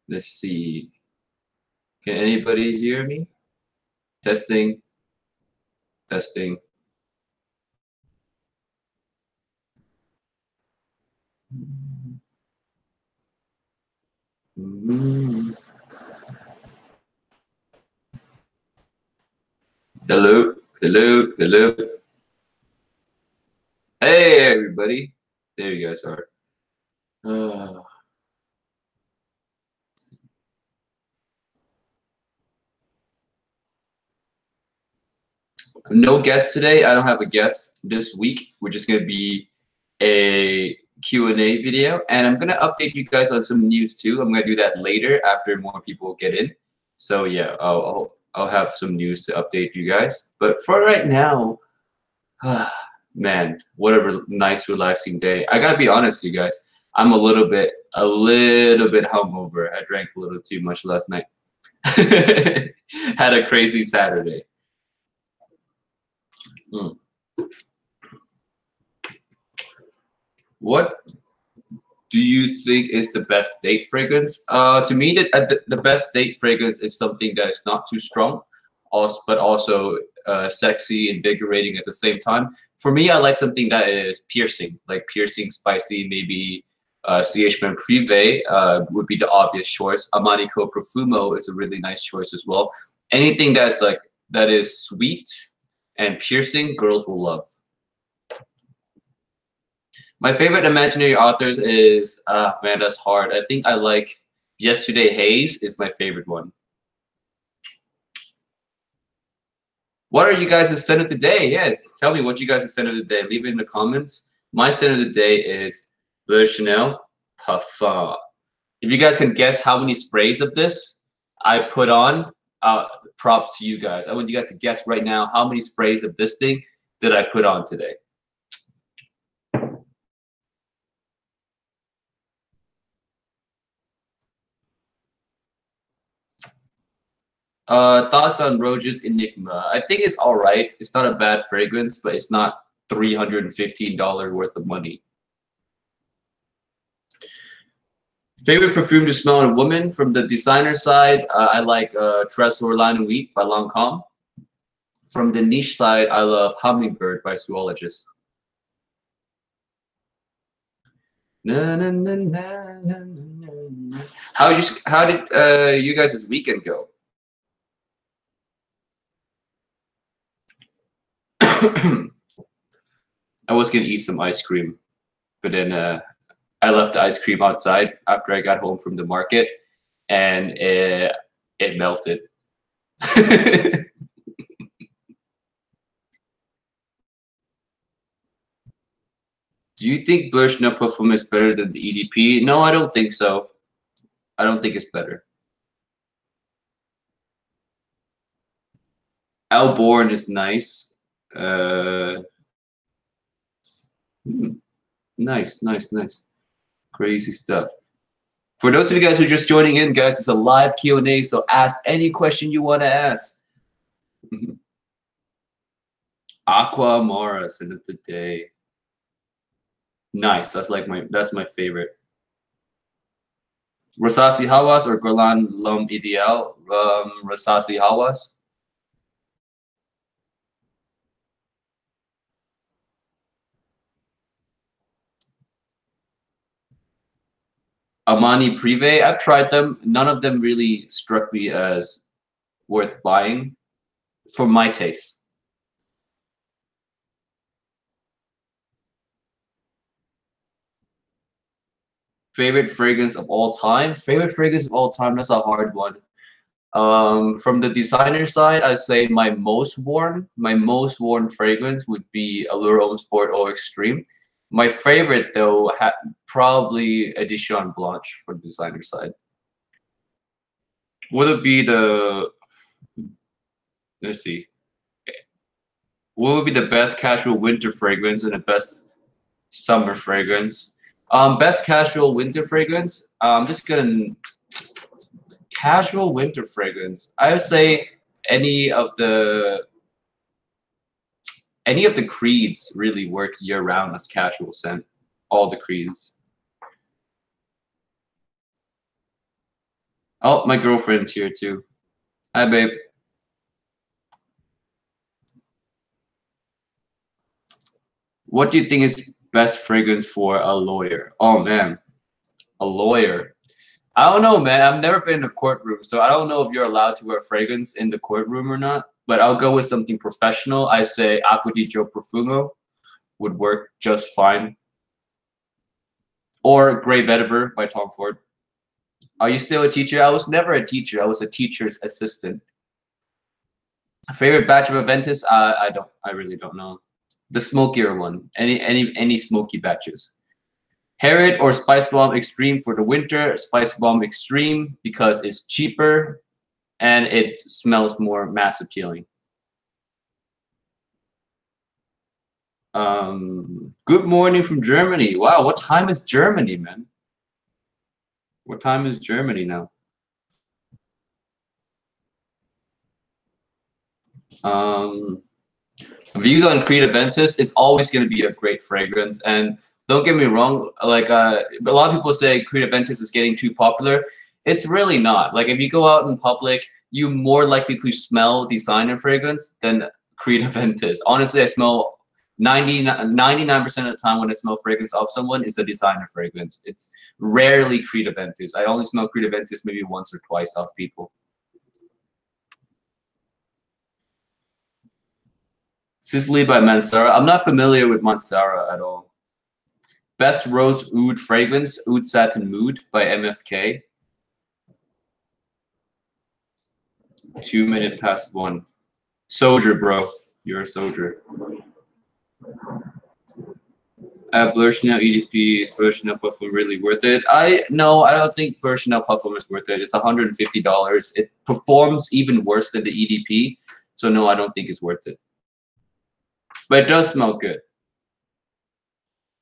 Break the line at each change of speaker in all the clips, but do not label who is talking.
Let's see. Can anybody hear me? Testing. Testing. Hello, hello, hello. Hey, everybody. There you guys are. No guest today. I don't have a guest this week. We're just going to be a Q&A video. And I'm going to update you guys on some news too. I'm going to do that later after more people get in. So yeah, I'll have some news to update you guys. But for right now, man, what a nice relaxing day. I gotta be honest, you guys. I'm a little bit hungover. I drank a little too much last night. Had a crazy Saturday. What do you think is the best date fragrance? To me, the best date fragrance is something that is not too strong, but also sexy, invigorating at the same time. For me, I like something that is piercing, like piercing, spicy, maybe CH Privé would be the obvious choice. Amanico Profumo is a really nice choice as well. Anything that is sweet and piercing, girls will love. My favorite imaginary authors is, man, that's hard. I think I like Yesterday Haze is my favorite one. What are you guys' scent of the day? Yeah, tell me what you guys' scent of the day. Leave it in the comments. My scent of the day is Bleu Chanel Parfum. If you guys can guess how many sprays of this I put on, props to you guys. I want you guys to guess right now how many sprays of this thing did I put on today. Thoughts on Roge's Enigma. I think it's all right. It's not a bad fragrance, but it's not $315 worth of money. Favorite perfume to smell on a woman from the designer side, I like Trésor La Nuit by Lancôme. From the niche side, I love Hummingbird by Zoologist. Na, na, na, na, na, na. How did you guys' weekend go? I was gonna eat some ice cream, but then I left the ice cream outside after I got home from the market, and it melted. Do you think Bleu Chanel Parfum is better than the EDP? No, I don't think so. I don't think it's better. Alborn is nice. Nice, nice, nice. Crazy stuff. For those of you guys who are just joining in, guys, it's a live Q&A, so ask any question you want to ask. Aqua Amara, scent of the day. Nice. That's my favorite. Rasasi Hawas or Guerlain L'Homme Ideal? Rasasi Hawas. Amani Privé, I've tried them. None of them really struck me as worth buying for my taste. Favorite fragrance of all time? Favorite fragrance of all time, that's a hard one. From the designer side, I'd say my most worn fragrance would be Allure Homme Sport Eau Extreme. My favorite, though, probably Edition Blanche for the designer side. Would it be the, let's see, what would be the best casual winter fragrance and the best summer fragrance? Best casual winter fragrance, I'm just gonna, casual winter fragrance. I would say any of the any of the creeds really work year round as casual scent. All the creeds. Oh, my girlfriend's here too. Hi, babe. What do you think is best fragrance for a lawyer? Oh man, a lawyer. I don't know, man. I've never been in a courtroom, so I don't know if you're allowed to wear fragrance in the courtroom or not. But I'll go with something professional. I say Acqua di Gio Profumo would work just fine. Or Grey Vetiver by Tom Ford. Are you still a teacher? I was never a teacher. I was a teacher's assistant. Favorite batch of Aventus? I really don't know. The smokier one. Any smoky batches. Harriet or Spice Bomb Extreme for the winter. Spice Bomb Extreme because it's cheaper and it smells more mass appealing. Good morning from Germany. Wow, what time is Germany, man? What time is Germany now? Views on Creed Aventus is always going to be a great fragrance, and don't get me wrong, like a lot of people say Creed Aventus is getting too popular. It's really not. Like if you go out in public, you're more likely to smell designer fragrance than Creed Aventus. Honestly, I smell 99% of the time when I smell fragrance off someone is a designer fragrance. It's rarely Creed Aventus. I only smell Creed Aventus maybe once or twice off people. Sicily by Mansara. I'm not familiar with Mansara at all. Best Rose Oud Fragrance, Oud Satin Mood by MFK. 2 minutes past 1. Soldier, bro. You're a soldier. Blur Chanel EDP, is Blur Chanel Parfum really worth it? No, I don't think Blur Chanel Parfum is worth it. It's $150. It performs even worse than the EDP. So no, I don't think it's worth it. But it does smell good.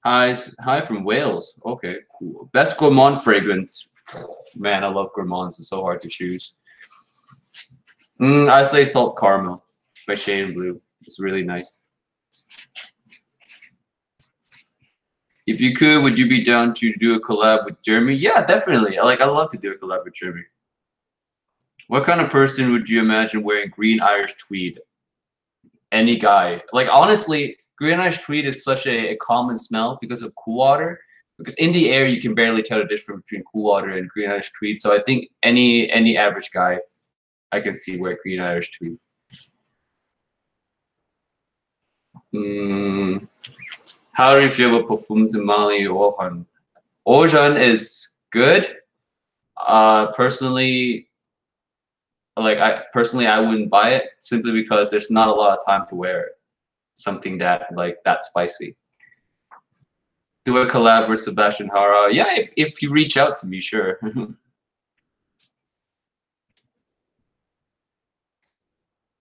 Hi from Wales. Okay, cool. Best gourmand fragrance. Man, I love gourmands. It's so hard to choose. I say Salt Caramel by Shade and Blue. It's really nice. If you could, would you be down to do a collab with Jeremy? Yeah, definitely. I'd love to do a collab with Jeremy. What kind of person would you imagine wearing green Irish tweed? Any guy. Like honestly, green Irish tweed is such a common smell because of cool water. Because in the air, you can barely tell the difference between cool water and green Irish tweed. So I think any average guy, I can see wear green Irish tweed. How do you feel about Parfum de Mali Ojan? Ojan is good. Personally, I wouldn't buy it simply because there's not a lot of time to wear it. Something that spicy. Do a collab with Sebastian Hara? Yeah, if you reach out to me, sure.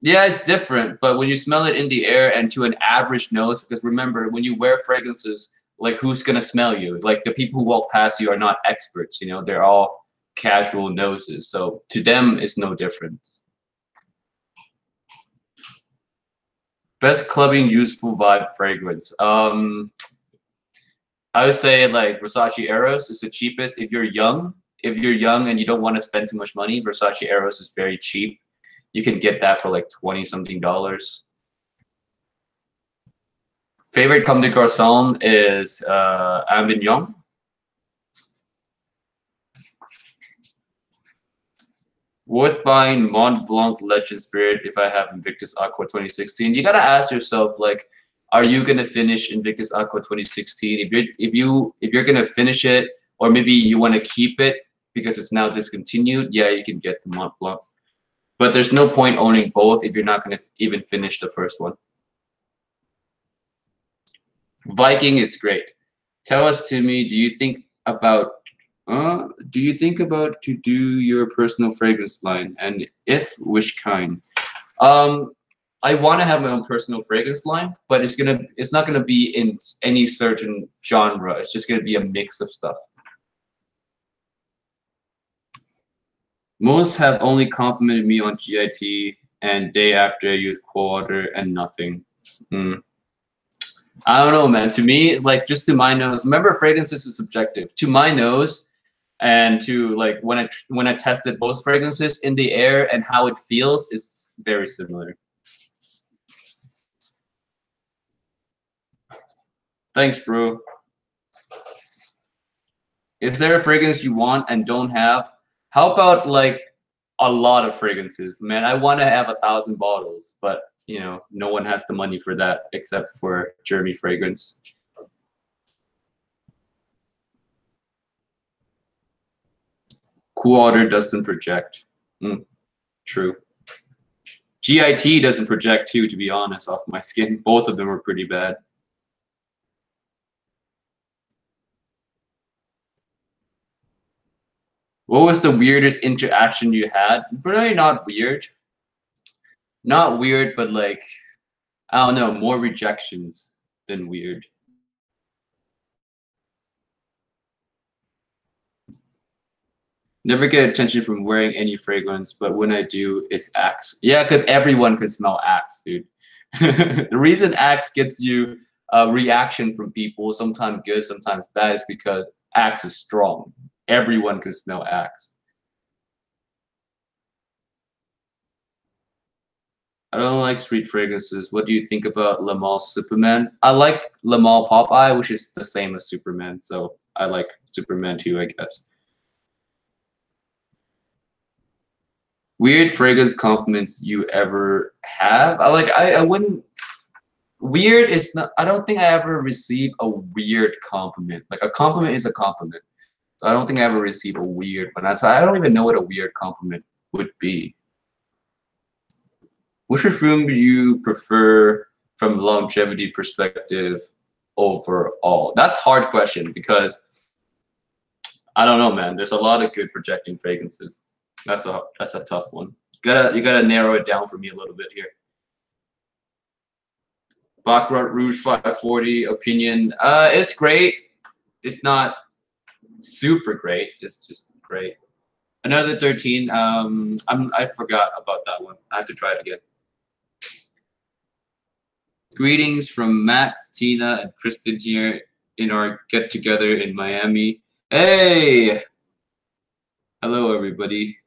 Yeah, it's different, but when you smell it in the air and to an average nose, because remember, when you wear fragrances, like who's gonna smell you? Like the people who walk past you are not experts, you know, they're all casual noses. So to them, it's no difference. Best clubbing useful vibe fragrance. I would say like Versace Eros is the cheapest. If you're young and you don't want to spend too much money, Versace Eros is very cheap. You can get that for like $20-something. Favorite Comme des Garçons is Avignon. Worth buying Mont Blanc Legend Spirit if I have Invictus Aqua 2016. You gotta ask yourself, like, are you gonna finish Invictus Aqua 2016? If you're gonna finish it, or maybe you want to keep it because it's now discontinued, yeah, you can get the Mont Blanc. But there's no point owning both if you're not gonna even finish the first one. Viking is great. Tell us, Timmy, do you think about to do your personal fragrance line, and if, which kind? I want to have my own personal fragrance line, but it's not gonna be in any certain genre. It's just gonna be a mix of stuff. Most have only complimented me on GIT, and day after I use cold water and nothing. I don't know, man. To me, like just to my nose. Remember, fragrances is subjective. To my nose, and to like when I tested both fragrances in the air and how it feels is very similar. Thanks, bro. Is there a fragrance you want and don't have? How about like a lot of fragrances, man? I want to have 1,000 bottles, but you know, no one has the money for that except for Jeremy Fragrance. Cool Water doesn't project. Mm, true. GIT doesn't project too, to be honest, off my skin. Both of them are pretty bad. What was the weirdest interaction you had? Really not weird. Not weird, but like, I don't know, more rejections than weird. Never get attention from wearing any fragrance, but when I do, it's Axe. Yeah, because everyone can smell Axe, dude. The reason Axe gets you a reaction from people, sometimes good, sometimes bad, is because Axe is strong. Everyone can smell Axe. I don't like street fragrances. What do you think about Le Mans Superman? I like Le Mans Popeye, which is the same as Superman, so I like Superman too, I guess. Weird fragrance compliments you ever have? I wouldn't. Weird is not. I don't think I ever received a weird compliment. Like a compliment is a compliment. So I don't think I ever received a weird one. I don't even know what a weird compliment would be. Which perfume do you prefer from longevity perspective overall? That's a hard question because I don't know, man. There's a lot of good projecting fragrances. That's a tough one. You gotta narrow it down for me a little bit here. Baccarat Rouge 540 opinion. It's great. It's not super great. It's just great. Another 13. I forgot about that one. I have to try it again. Greetings from Max, Tina, and Kristen here in our get together in Miami. Hey, hello everybody.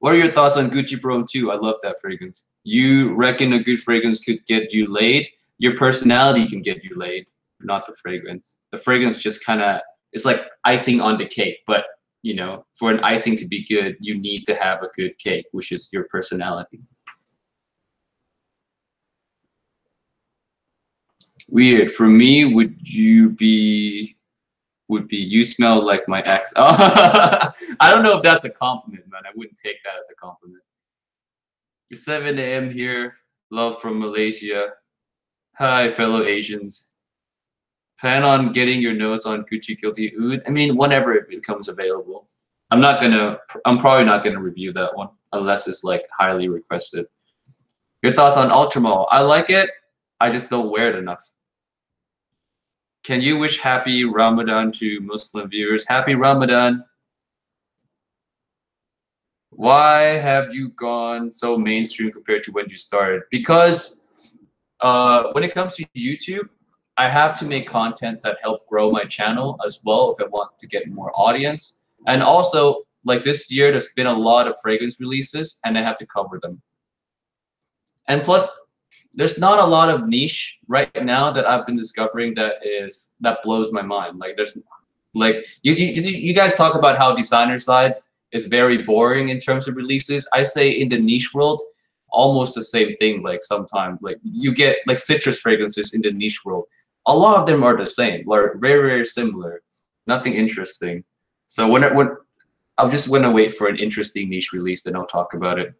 What are your thoughts on Gucci Brome 2? I love that fragrance. You reckon a good fragrance could get you laid? Your personality can get you laid, not the fragrance. The fragrance just kind of, it's like icing on the cake. But, you know, for an icing to be good, you need to have a good cake, which is your personality. Weird. For me, would be you smell like my ex. I don't know if that's a compliment, man. I wouldn't take that as a compliment. It's 7 a.m. here. Love from Malaysia. Hi, fellow Asians. Plan on getting your notes on Gucci Guilty Oud? I mean, whenever it becomes available. I'm probably not gonna review that one unless it's like highly requested. Your thoughts on Ultramall? I like it. I just don't wear it enough. Can you wish happy Ramadan to Muslim viewers? Happy Ramadan. Why have you gone so mainstream compared to when you started? Because when it comes to YouTube, I have to make content that help grow my channel as well if I want to get more audience. And also, like this year, there's been a lot of fragrance releases and I have to cover them. And plus, there's not a lot of niche right now that I've been discovering that blows my mind. Like there's like you guys talk about how designer side is very boring in terms of releases. I say in the niche world, almost the same thing. Like sometimes like you get like citrus fragrances in the niche world. A lot of them are the same, like very similar. Nothing interesting. So when I'm just gonna wait for an interesting niche release, then I'll talk about it.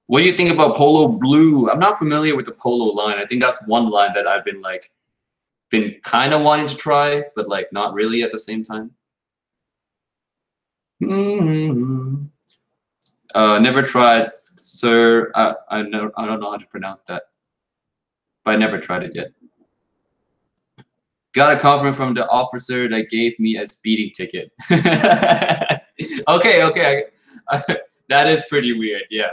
What do you think about Polo Blue? I'm not familiar with the Polo line. I think that's one line that I've been kind of wanting to try, but like not really at the same time. Never tried, sir. I don't know how to pronounce that, but I never tried it yet. Got a compliment from the officer that gave me a speeding ticket. Okay. That is pretty weird. Yeah.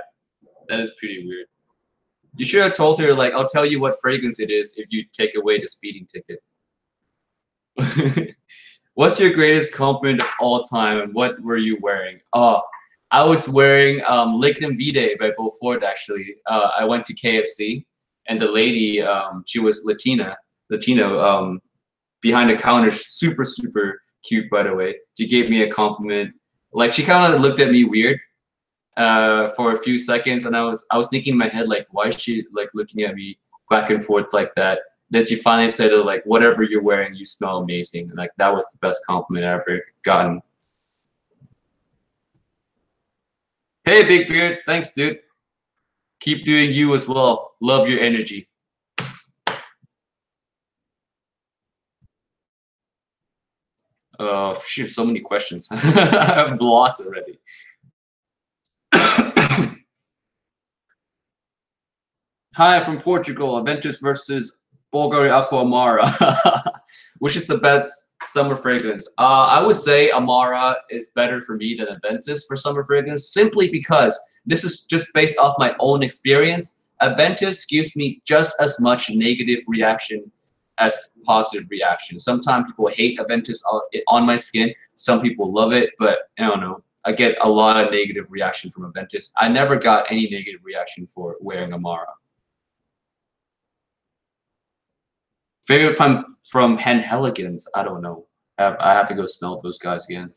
That is pretty weird. You should have told her, like, I'll tell you what fragrance it is if you take away the speeding ticket. What's your greatest compliment of all time, and what were you wearing? Oh, I was wearing Lignum Vitae by Beaufort, actually. I went to KFC, and the lady, she was Latino, behind the counter, super, super cute, by the way. She gave me a compliment. Like, she kind of looked at me weird for a few seconds, and I was thinking in my head, like, why is she like looking at me back and forth like that? Then she finally said, like, whatever you're wearing, you smell amazing. And like, that was the best compliment I ever gotten. Hey, Big Beard, thanks, dude. Keep doing you as well. Love your energy. Oh, shoot, so many questions. I'm lost already. Hi, from Portugal. Aventus versus Bulgari Aqua Amara. Which is the best summer fragrance? I would say Amara is better for me than Aventus for summer fragrance, simply because this is just based off my own experience. Aventus gives me just as much negative reaction as positive reaction. Sometimes people hate Aventus on my skin. Some people love it, but I don't know. I get a lot of negative reaction from Aventus. I never got any negative reaction for wearing Amara. Favorite from Penhaligon's? I don't know. I have to go smell those guys again.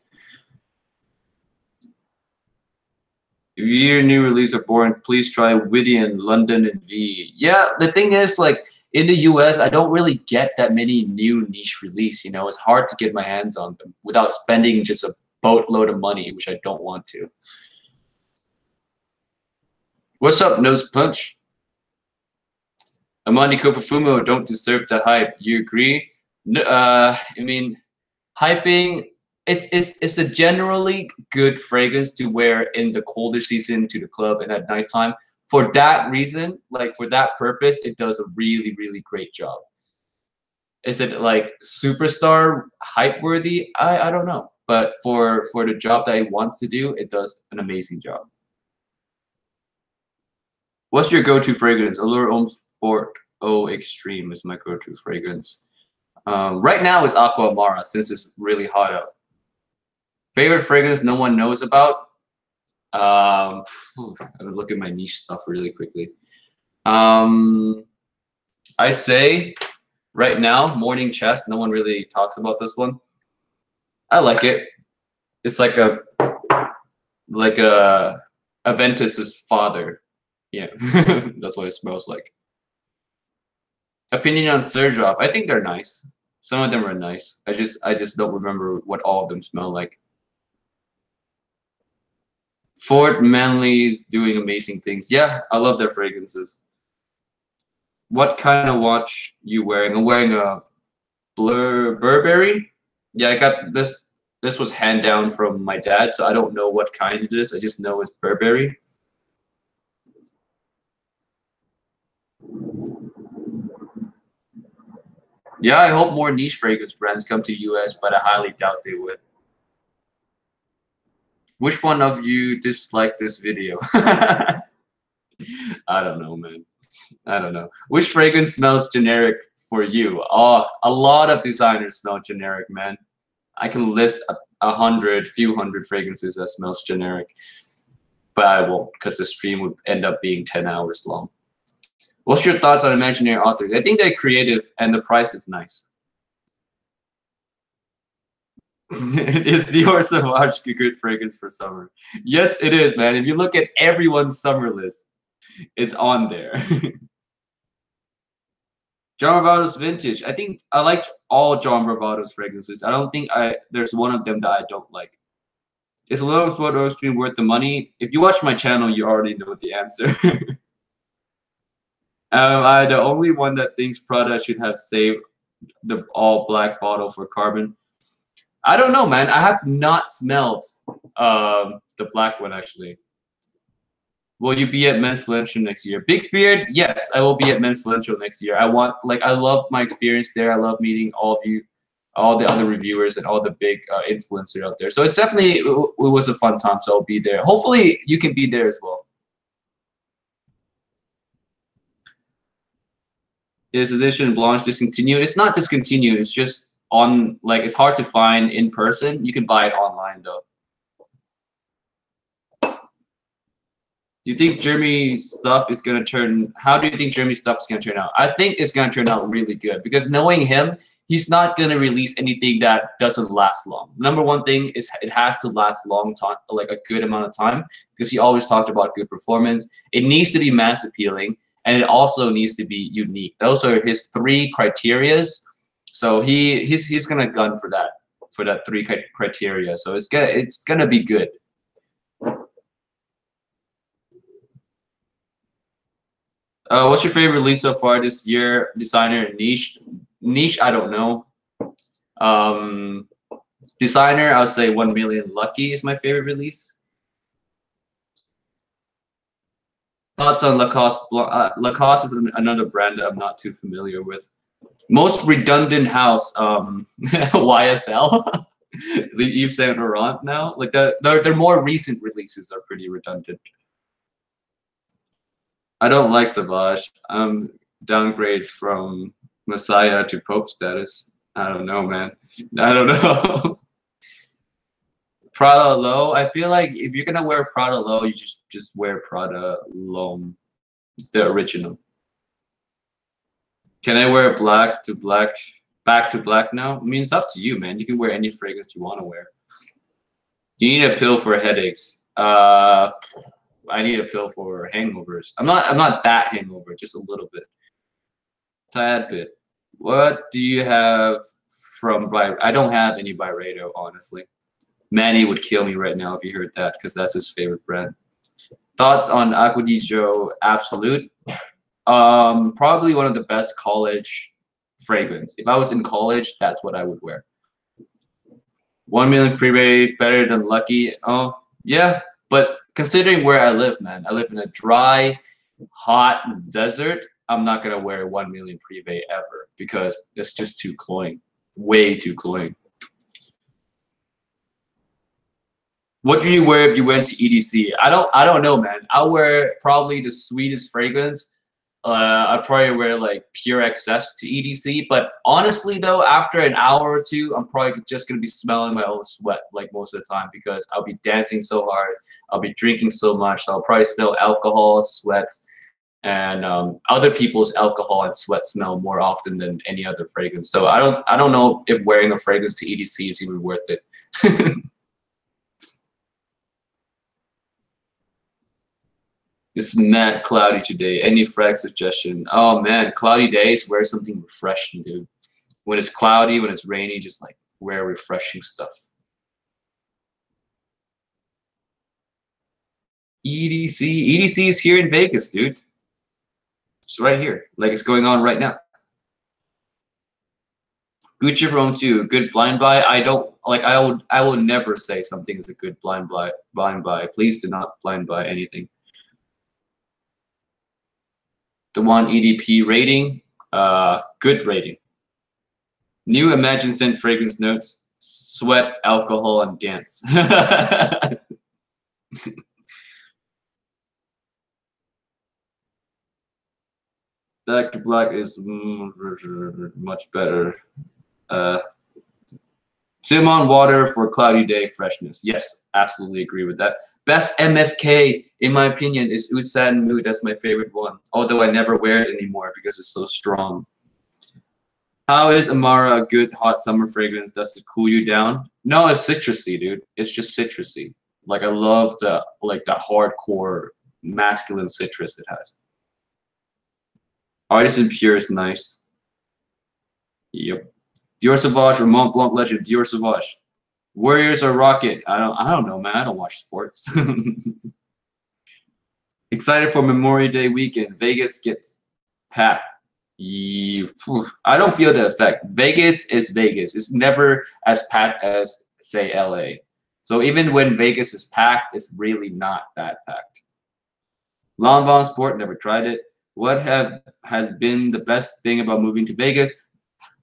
If your new release are boring, please try Whittian, London, and V. Yeah, the thing is, like, in the US, I don't really get that many new niche release. You know, it's hard to get my hands on them without spending just a boatload of money, which I don't want to. What's up, Nose Punch? Amanico Profumo don't deserve the hype. You agree? I mean, hyping it's a generally good fragrance to wear in the colder season to the club and at nighttime. For that reason, like for that purpose, it does a really, really great job. Is it like superstar hype worthy? I don't know. But for the job that it wants to do, it does an amazing job. What's your go-to fragrance? Allure Homme Sport O Extreme is my go-to fragrance. Right now is Aqua Amara since it's really hot out. Favorite fragrance no one knows about? I'm gonna look at my niche stuff really quickly. I say right now, Morning Chest. No one really talks about this one. I like it. It's like a Aventus's father. Yeah, that's what it smells like. Opinion on Surgeop. I think they're nice. Some of them are nice. I just don't remember what all of them smell like. Fort Manley's doing amazing things. Yeah, I love their fragrances. What kind of watch you wearing? I'm wearing a Burberry. Yeah, I got this. This was hand down from my dad, so I don't know what kind it is. I just know it's Burberry. Yeah, I hope more niche fragrance brands come to US, but I highly doubt they would. Which one of you disliked this video? I don't know, man. I don't know. Which fragrance smells generic for you? Oh, a lot of designers smell generic, man. I can list a few hundred fragrances that smells generic, but I won't because the stream would end up being 10 hours long. What's your thoughts on imaginary authors? I think they're creative and the price is nice. Is Dior Sauvage a good fragrance for summer? Yes, it is, man. If you look at everyone's summer list, it's on there. John Bravado's vintage. I think I liked all John Bravado's fragrances. I don't think there's one of them that I don't like. Is a little sport oil stream worth the money? If you watch my channel, you already know the answer. I'm the only one that thinks Prada should have saved the all black bottle for carbon. I don't know, man. I have not smelled the black one actually. Will you be at Men's Financial next year? Big Beard, yes, I will be at Men's Financial next year. I love my experience there. I love meeting all of you, all the other reviewers, and all the big influencers out there. So it's definitely it was a fun time. So I'll be there. Hopefully you can be there as well. Is edition Blanche discontinued? It's not discontinued. It's just on, like, it's hard to find in person. You can buy it online though. Do you think Jeremy's stuff is gonna turn? How do you think Jeremy's stuff is gonna turn out? I think it's gonna turn out really good because knowing him, he's not gonna release anything that doesn't last long. Number one thing is it has to last long time, like a good amount of time, because he always talked about good performance. It needs to be mass appealing, and it also needs to be unique. Those are his three criterias. So he's gonna gun for that three criteria. So it's gonna be good. What's your favorite release so far this year? Designer and niche. Niche, I don't know. Designer, I'll say 1 Million Lucky is my favorite release. Thoughts on Lacoste? Lacoste is another brand that I'm not too familiar with. Most redundant house, YSL. The Yves Saint Laurent now. Like their more recent releases are pretty redundant. I don't like Savage. I'm downgrade from Messiah to Pope status. I don't know, man. I don't know. Prada low. I feel like if you're gonna wear Prada low, you just wear Prada low, the original. Can I wear black to black, back to black now? I mean, it's up to you, man. You can wear any fragrance you want to wear. You need a pill for headaches. I need a pill for hangovers. I'm not that hangover, just a little bit. Tad bit. What do you have from I don't have any Byredo, honestly. Manny would kill me right now if he heard that, because that's his favorite brand. Thoughts on Acqua di Gio Absolute? Probably one of the best college fragrance. If I was in college, that's what I would wear. 1 Million Privé better than Lucky. Oh, yeah. But considering where I live, man, I live in a dry, hot desert. I'm not gonna wear 1 Million Privé ever because it's just too cloying, way too cloying. What do you wear if you went to EDC? I don't know, man. I'll wear probably the sweetest fragrance. I'd probably wear like Pure XS to EDC. But honestly, though, after an hour or two, I'm probably just gonna be smelling my own sweat like most of the time because I'll be dancing so hard. I'll be drinking so much. So I'll probably smell alcohol, sweats, and other people's alcohol and sweat smell more often than any other fragrance. So I don't know if wearing a fragrance to EDC is even worth it. It's mad cloudy today. Any frag suggestion? Oh man, cloudy days, wear something refreshing, dude. When it's cloudy, when it's rainy, just like wear refreshing stuff. EDC is here in Vegas, dude. It's right here, like it's going on right now. Gucci Rome 2, good blind buy. I don't like. I would never say something is a good blind buy. Please do not blind buy anything. The one EDP rating, good rating. New Imagine Scent fragrance notes: sweat, alcohol, and dance. Back to Black is much better. Simon water for cloudy day freshness. Yes, absolutely agree with that. Best MFK, in my opinion, is Oud Satin Mood. That's my favorite one. Although I never wear it anymore because it's so strong. How is Amara a good hot summer fragrance? Does it cool you down? No, it's citrusy, dude. It's just citrusy. Like I love the hardcore masculine citrus it has. Artisan Pure is nice. Yep. Dior Sauvage or Mont Blanc Legend. Dior Sauvage. Warriors or Rocket? I don't know, man. I don't watch sports. Excited for Memorial Day weekend. Vegas gets packed. I don't feel the effect. Vegas is Vegas. It's never as packed as, say, LA. So even when Vegas is packed, it's really not that packed. Lanvin Sport, never tried it. What has been the best thing about moving to Vegas?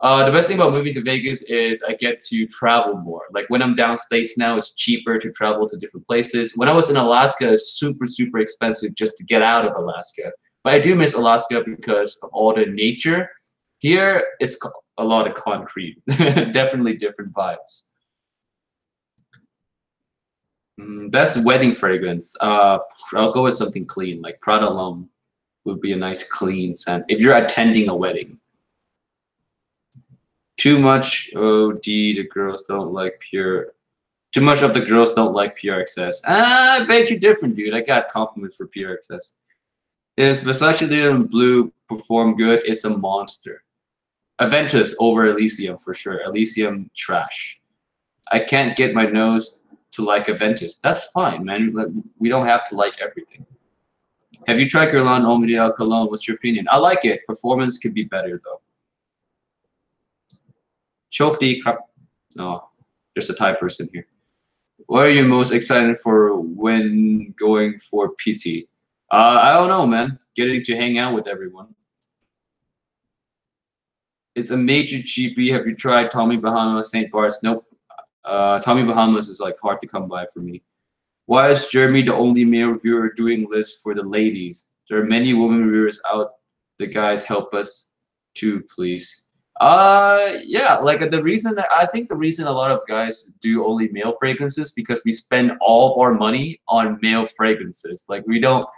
The best thing about moving to Vegas is I get to travel more. Like when I'm downstates now, it's cheaper to travel to different places. When I was in Alaska, it's super, super expensive just to get out of Alaska. But I do miss Alaska because of all the nature. Here, it's a lot of concrete. Definitely different vibes. Best wedding fragrance. I'll go with something clean, like Prada L'Homme would be a nice clean scent if you're attending a wedding. Too much OD, the girls don't like pure. Too much of the girls don't like PRXS. I beg you different, dude. I got compliments for PRXS. Is Versace Linen Blue perform good? It's a monster. Aventus over Elysium for sure. Elysium trash. I can't get my nose to like Aventus. That's fine, man. We don't have to like everything. Have you tried Guerlain Homme Ideal Cologne? What's your opinion? I like it. Performance could be better though. Choke the crap. No, there's a Thai person here. What are you most excited for when going for PT? I don't know, man. Getting to hang out with everyone. It's a major GP. Have you tried Tommy Bahama St. Bart's? Nope. Tommy Bahamas is like hard to come by for me. Why is Jeremy the only male reviewer doing lists for the ladies? There are many women reviewers out. The guys help us too, please. Yeah, like the reason I think the reason a lot of guys do only male fragrances because we spend all of our money on male fragrances. Like we don't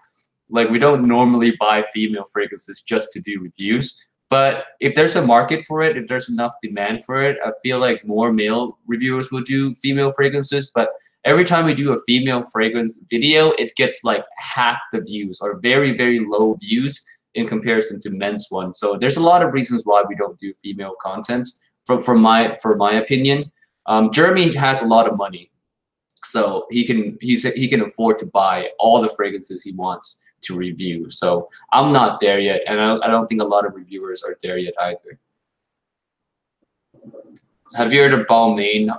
normally buy female fragrances just to do reviews. But if there's a market for it, if there's enough demand for it, I feel like more male reviewers will do female fragrances. But every time we do a female fragrance video, it gets like half the views or very, very low views in comparison to men's one. So there's a lot of reasons why we don't do female contents. For my opinion, Jeremy has a lot of money, so he can afford to buy all the fragrances he wants to review. So I'm not there yet, and I don't think a lot of reviewers are there yet either. Have you heard of Balmain?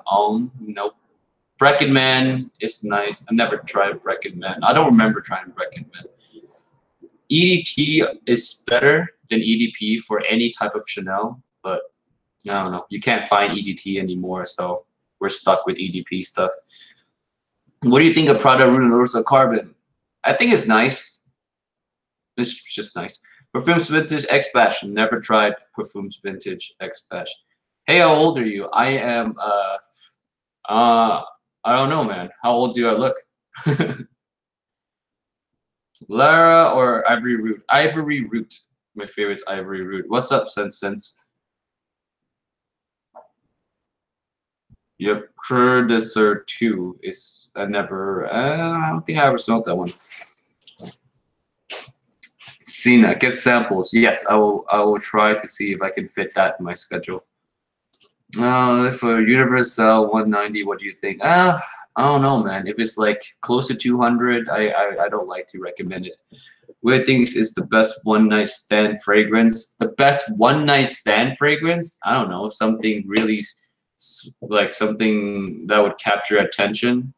Nope. Breckin Man is nice. I've never tried Breckin Man. I don't remember trying Breckin Man. EDT is better than EDP for any type of Chanel, but I don't know. You can't find EDT anymore, so we're stuck with EDP stuff. What do you think of Prada Ruinosa Carbon? I think it's nice. It's just nice. Parfums Vintage X Batch. Never tried Parfums Vintage X Batch. Hey, how old are you? I am I don't know, man. How old do I look? Lara or Ivory Root? Ivory Root. My favorite is Ivory Root. What's up, Sense? Yep, Curdiser 2 is I don't think I ever smelled that one. Cena, get samples. Yes, I will try to see if I can fit that in my schedule. For Universal 190, what do you think? I don't know, man. If it's like close to 200, I don't like to recommend it. What I think is the best one night stand fragrance? The best one night stand fragrance? I don't know. Something really like something that would capture attention,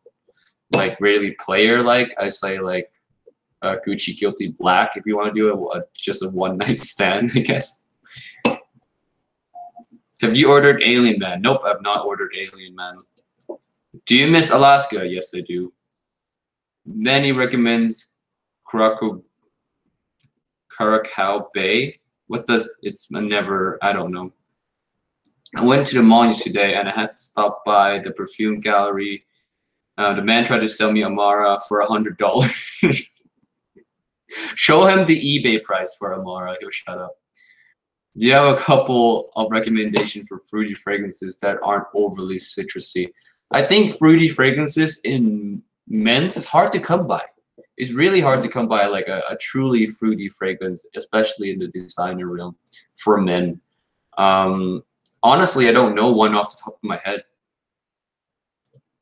like really player like. I say like Gucci Guilty Black if you want to do just a one night stand, I guess. Have you ordered Alien Man? Nope, I've not ordered Alien Man. Do you miss Alaska? Yes, I do. Manny recommends Curacao Bay. What does it's never? I don't know. I went to the mall today and I had to stop by the perfume gallery. The man tried to sell me Amara for $100. Show him the eBay price for Amara. He'll shut up. Do you have a couple of recommendations for fruity fragrances that aren't overly citrusy? I think fruity fragrances in men's is hard to come by. It's really hard to come by like a truly fruity fragrance, especially in the designer realm for men. Honestly, I don't know one off the top of my head.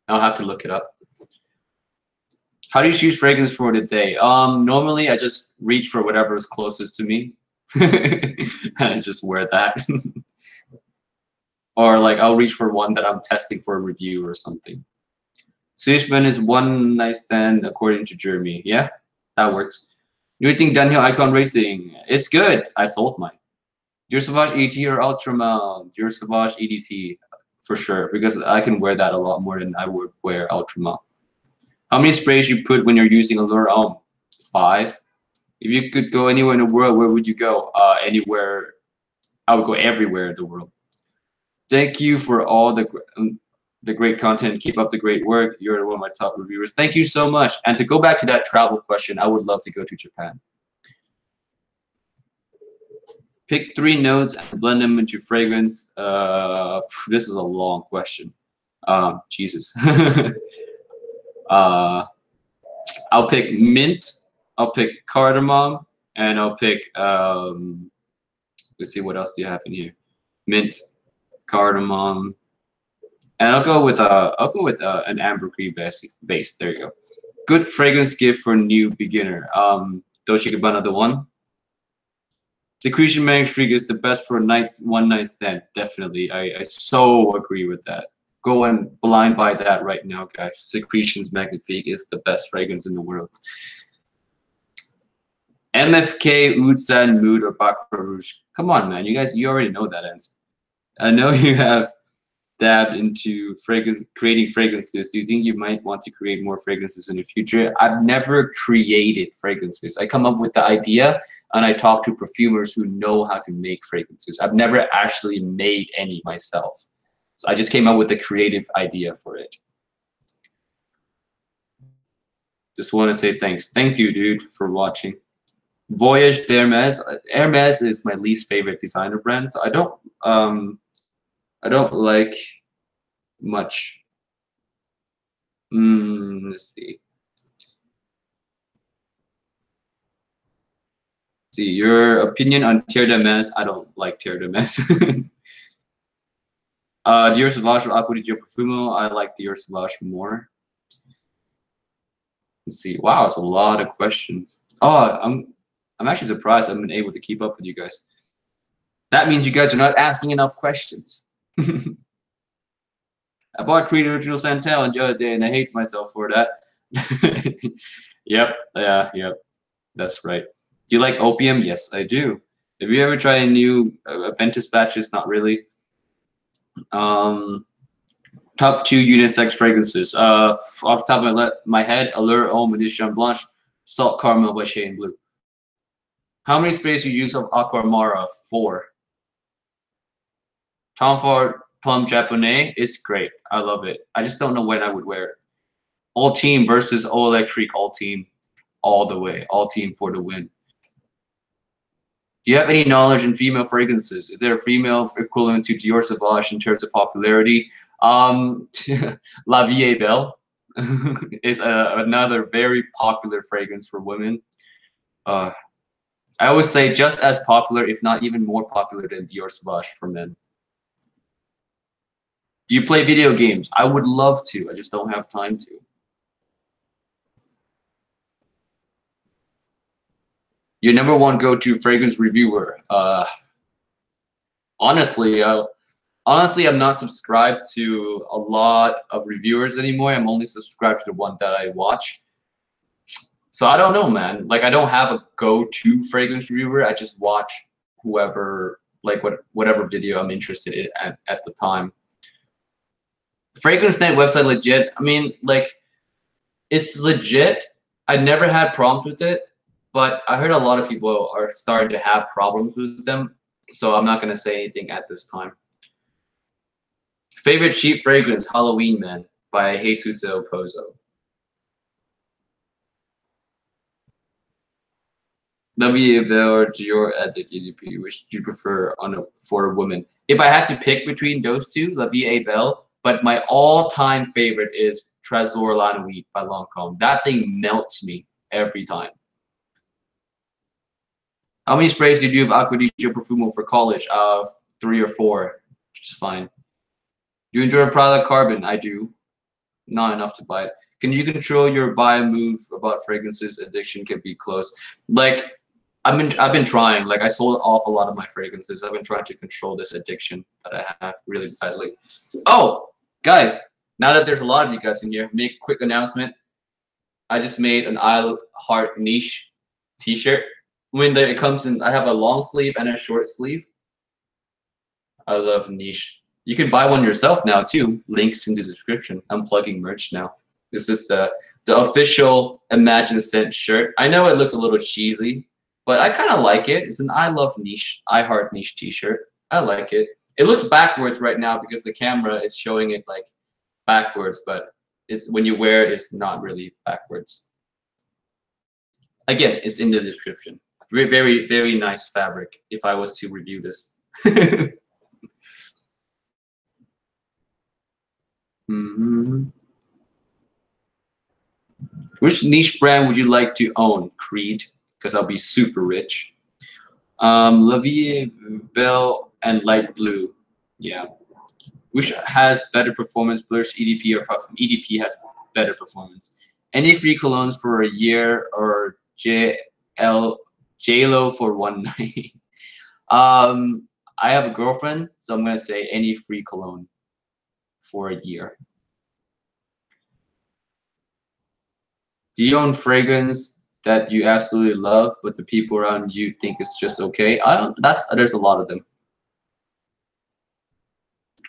I'll have to look it up. How do you choose fragrance for the day? Normally, I just reach for whatever is closest to me. And I just wear that. Or like I'll reach for one that I'm testing for a review or something. Swishman is one night stand according to Jeremy. Yeah, that works. Do you think Daniel Icon Racing? It's good. I sold mine. Your Sauvage EDT or Ultramount? Your Sauvage EDT for sure, because I can wear that a lot more than I would wear Ultramount. How many sprays you put when you're using Allure? 5. If you could go anywhere in the world, where would you go? Anywhere I would go everywhere in the world. Thank you for all the great content. Keep up the great work. You're one of my top reviewers. Thank you so much. And to go back to that travel question, I would love to go to Japan. Pick 3 notes and blend them into fragrance. This is a long question. Jesus. I'll pick mint. I'll pick cardamom, and I'll pick. Let's see, what else do you have in here? Mint, cardamom, and I'll go with an ambergris base. There you go. Good fragrance gift for new beginner. Dolce & Gabbana, the one. Secretion Magnifique is the best for a one night stand. Definitely, I so agree with that. Go and blind buy that right now, guys. Secretions Magnifique is the best fragrance in the world. MFK, Oud San, Mood, or Baccarat Rouge. Come on, man. You guys, you already know that answer. I know you have dabbed into creating fragrances. Do you think you might want to create more fragrances in the future? I've never created fragrances. I come up with the idea and I talk to perfumers who know how to make fragrances. I've never actually made any myself. So I just came up with the creative idea for it. Just want to say thanks. Thank you, dude, for watching. Voyage d'Hermès. Hermès is my least favorite designer brand. So I don't like much. Let's see. See, your opinion on Terre d'Hermès. I don't like Terre d'Hermès. Dior Sauvage or Acqua di Gio Profumo. I like Dior Sauvage more. Let's see. Wow, it's a lot of questions. Oh, I'm actually surprised I've been able to keep up with you guys. That means you guys are not asking enough questions. I bought Creed Original Santal the other day and I hate myself for that. Yep, yep, that's right. Do you like opium? Yes, I do. Have you ever tried a new Ventus batches? Not really. Top 2 unisex fragrances. Off the top of my head, Allure Homme Edition Blanche, Salt Caramel by Shane Blue. How many sprays do you use of Aqua Mara? 4. Tom Ford Plum Japonais is great. I love it. I just don't know when I would wear it. All team versus all electric. All team, all the way. All team for the win. Do you have any knowledge in female fragrances? Is there a female equivalent to Dior Sauvage in terms of popularity? La Vie Belle is another very popular fragrance for women. I would say just as popular, if not even more popular than Dior Sauvage for men. Do you play video games? I would love to. I just don't have time to. Your #1 go-to fragrance reviewer? Honestly, I'm not subscribed to a lot of reviewers anymore. I'm only subscribed to the one that I watch. So I don't know, man. Like, I don't have a go-to fragrance reviewer. I just watch whoever, like whatever video I'm interested in at the time. FragranceNet website legit. I mean, like, it's legit. I never had problems with it, but I heard a lot of people are starting to have problems with them. So I'm not gonna say anything at this time. Favorite cheap fragrance, Halloween Man by Jesus Pozo. WVL or Dior at the DDP, which do you prefer for a woman? If I had to pick between those two, La Vie est Belle, but my all-time favorite is Trésor La Nuit by Lancôme. That thing melts me every time. How many sprays did you do of Acqua di Gio Profumo for college? 3 or 4, which is fine. Do you enjoy product Carbon? I do. Not enough to buy it. Can you control your buy move about fragrances? Addiction can be close. Like, I've been trying. Like, I sold off a lot of my fragrances. I've been trying to control this addiction that I have really badly. Oh, guys, now that there's a lot of you guys in here, make a quick announcement. I just made an I Heart Niche t-shirt. When it comes in, I have a long sleeve and a short sleeve. I love Niche. You can buy one yourself now too. Links in the description. I'm plugging merch now. This is the official Imagine Scent shirt. I know it looks a little cheesy, but I kind of like it. It's an I Love Niche, I Heart Niche t-shirt. I like it. It looks backwards right now because the camera is showing it like backwards, but it's when you wear it, it's not really backwards. Again, it's in the description. Very, very, very nice fabric. If I was to review this. Which niche brand would you like to own? Creed, because I'll be super rich. Levier, Bell, and Light Blue. Yeah. Which has better performance, Blush, EDP, or Puffin? EDP has better performance. Any free colognes for a year or JLo for one night? I have a girlfriend, so I'm gonna say any free cologne for a year. Do you own fragrance that you absolutely love, but the people around you think it's just okay? I don't. There's a lot of them.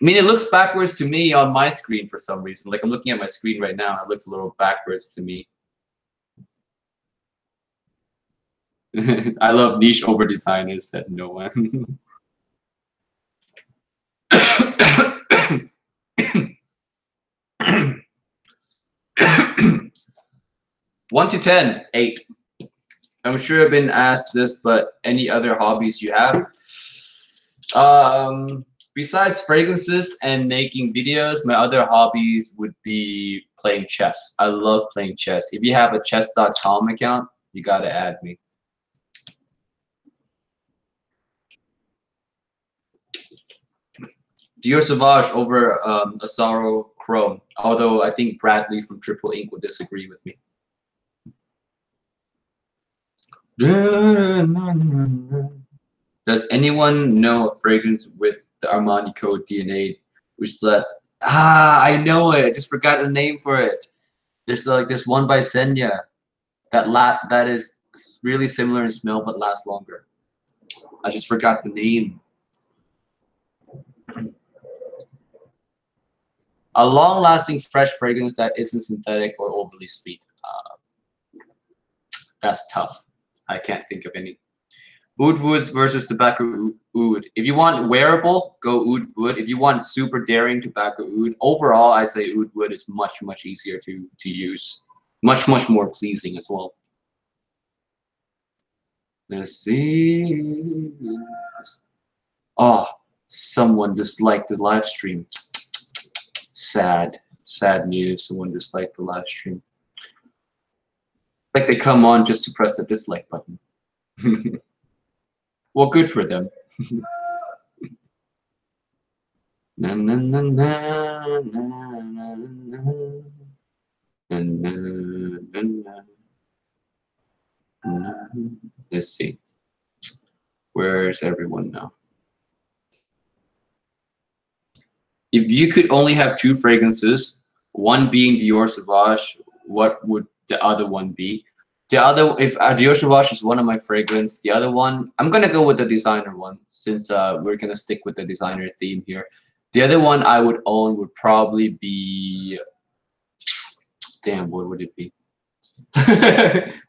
I mean, it looks backwards to me on my screen for some reason. Like I'm looking at my screen right now, it looks a little backwards to me. I love niche over designers, said no one. 1 to 10, 8. I'm sure I've been asked this, but any other hobbies you have? Besides fragrances and making videos, my other hobbies would be playing chess. I love playing chess. If you have a chess.com account, you gotta add me. Dior Sauvage over Asaro Chrome, although I think Bradley from Triple Ink would disagree with me. Does anyone know a fragrance with the Armani Code DNA which left? I know it. I just forgot the name for it. There's like this one by Senya that is really similar in smell but lasts longer. I just forgot the name. A long-lasting fresh fragrance that isn't synthetic or overly sweet. That's tough. I can't think of any. Oud wood versus tobacco oud. If you want wearable, go oud wood. If you want super daring tobacco oud, overall I say oud wood is much easier to use. Much more pleasing as well. Let's see. Oh, someone disliked the live stream. Sad news. Someone disliked the live stream. Like they come on just to press the dislike button. Well, good for them. Na, na, na, na, na, na, na. Na, na, na, na. Let's see. Where's everyone now? If you could only have 2 fragrances, one being Dior Sauvage, what would the other one be? The other, if Dior Sauvage is one of my fragrance, the other one, I'm gonna go with the designer one since we're gonna stick with the designer theme here. The other one I would own would probably be, damn, what would it be?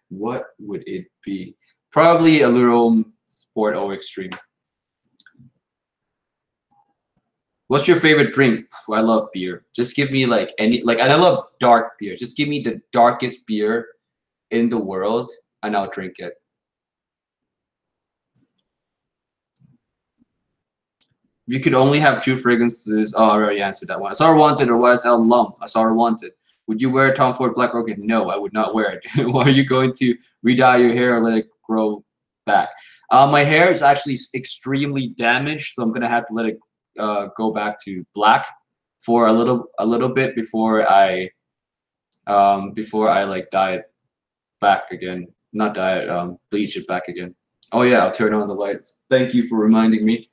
What would it be? Probably a little Sport or Extreme. What's your favorite drink? I love beer. Just give me like any, like, and I love dark beer. Just give me the darkest beer in the world and I'll drink it. If you could only have 2 fragrances, oh, I already answered that one. Asara Wanted or YSL Lum? Asara Wanted. Would you wear Tom Ford Black Orchid? No, I would not wear it. Why are you going to re-dye your hair or let it grow back? My hair is actually extremely damaged, so I'm gonna have to let it go back to black for a little bit before I like dye it back again. Not dye it, bleach it back again. Oh yeah, I'll turn on the lights. Thank you for reminding me.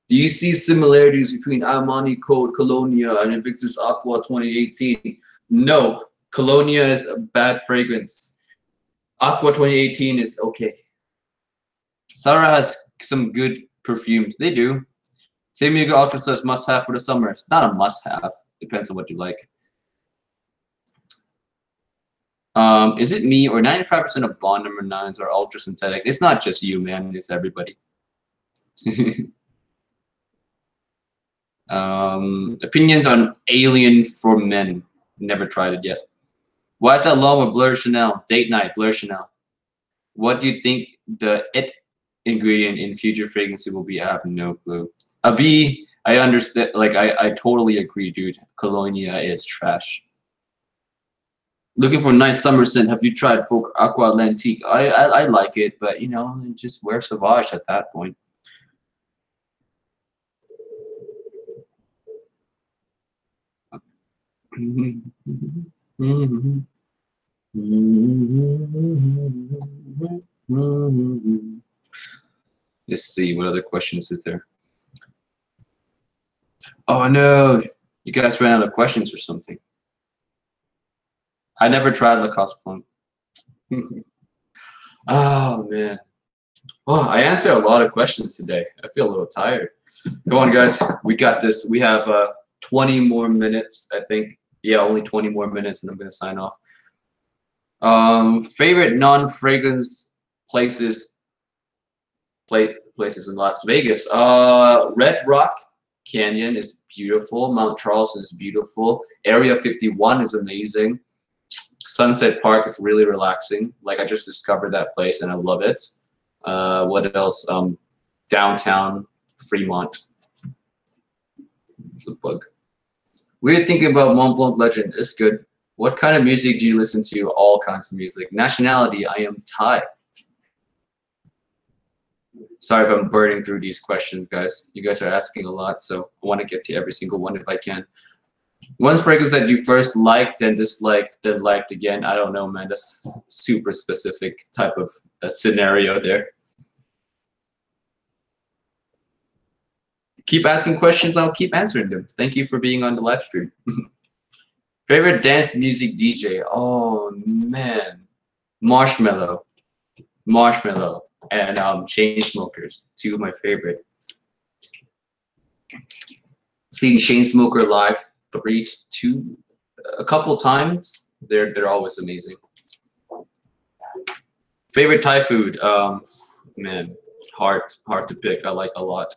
Do you see similarities between Armani Code Colonia and Invictus Aqua 2018? No, Colonia is a bad fragrance. Aqua 2018 is okay. Zara has some good perfumes. They do. Tamiga Ultra says must have for the summer. It's not a must have. Depends on what you like. Is it me or 95% of Bond number 9s are ultra synthetic? It's not just you, man. It's everybody. Opinions on Alien for Men. Never tried it yet. Why is that long with Blur Chanel? Date night, Blur Chanel. What do you think the it ingredient in future fragrances will be? I have no clue. A B, I understand. Like I totally agree, dude. Colonia is trash. Looking for a nice summer scent. Have you tried Book Aqua Atlantique? I like it, but you know, just wear Sauvage at that point. Let's see what other questions are there. Oh no, you guys ran out of questions or something. I never tried Lacoste Plum. Oh man. Well, I answered a lot of questions today. I feel a little tired. Come on, guys. We got this. We have 20 more minutes, I think. Yeah, only 20 more minutes, and I'm going to sign off. Favorite non-fragrance places in Las Vegas. Red Rock Canyon is beautiful. Mount Charleston is beautiful. Area 51 is amazing. Sunset Park is really relaxing. Like I just discovered that place and I love it. What else? Downtown Fremont. It's a plug. We're thinking about Mont Blanc Legend. It's good. What kind of music do you listen to? All kinds of music. Nationality, I am Thai. Sorry if I'm burning through these questions, guys. You guys are asking a lot, so I want to get to every single one if I can. One fragrance that you first liked, then disliked, then liked again. I don't know, man. That's super specific type of scenario there. Keep asking questions. I'll keep answering them. Thank you for being on the live stream. Favorite dance music DJ? Oh, man. Marshmello. And Chainsmokers. Two of my favorite. Seen Chainsmoker live a couple times. They're always amazing. Favorite Thai food? Man, hard to pick. I like a lot.